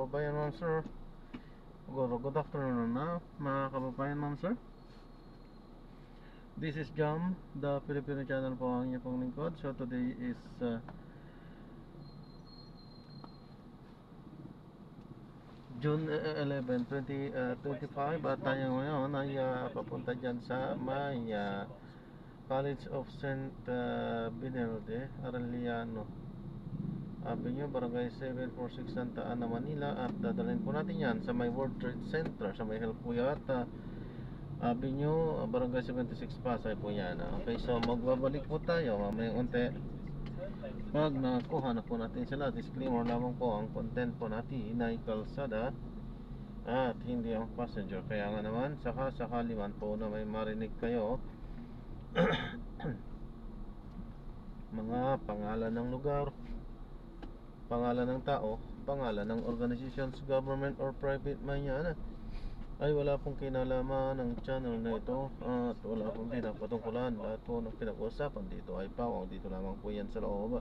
kababayan, ma'am sir. Good afternoon na mga kababayan, ma'am sir. This is Jam, the Filipino channel po ang inyong lingkod. So today is June 11, 2025 at tayo ngayon ay papunta dyan sa may College of St. Benilde, Arellano Avenue, Barangay 746, Santa Ana, Manila. At dadalhin po natin yan sa may World Trade Center, sa may Helpuyat Avenue, Barangay 76, Pasay po yan. Okay, so magbabalik po tayo mamayang unti pag nakuha na po natin sila. Disclaimer lamang po, ang content po natin ay kalsada at hindi ang passenger. Kaya nga naman, sakali man po na may marinig kayo mga pangalan ng lugar, pangalan ng tao, pangalan ng organizations, government or private man yan, ay wala pong kinalaman ng channel na ito at wala pong pinapatungkulan. Lahat po ng pinag-uusapan dito ay pawang dito lamang po yan sa loob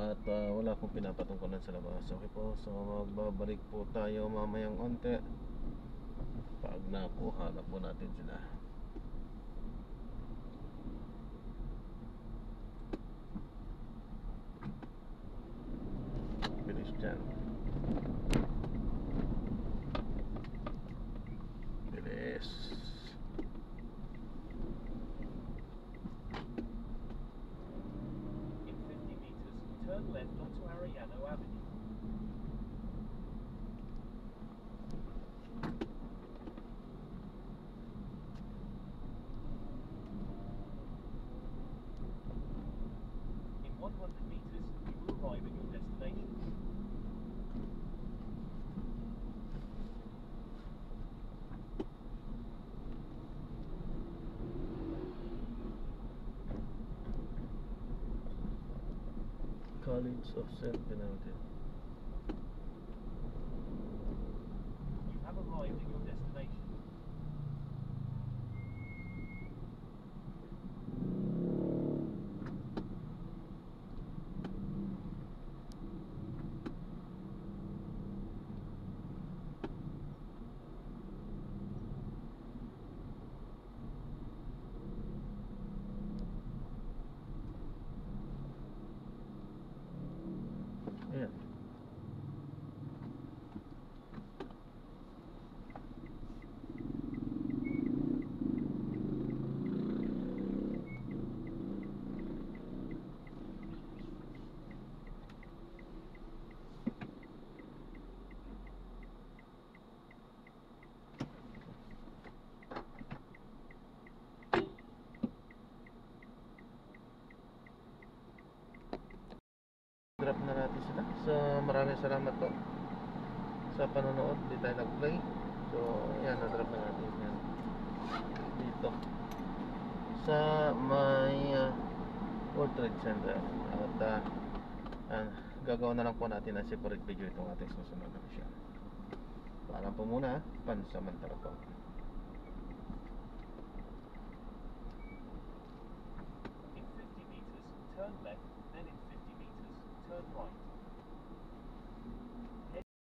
at wala pong pinapatungkulan sa labas. Okay po, so magbabalik po tayo mamayang onte pag nakuha na po natin sila. Bilis dyan, bilis. In 50 meters, turn left onto Arellano Avenue. In 100 meters, you will arrive at your destination. College of St. Benilde. You have arrived at your destination. Ayan. Drop na natin sila. So maraming salamat po sa panonood. Di tayo nag-play. So yan, na-drop na natin yan dito sa may World Trade Center. At gagawa na lang po natin ang separate video itong ating susunod na misyon. Para po muna, pansamantala po. In 50 meters, turn left, then in 50 meters, turn right.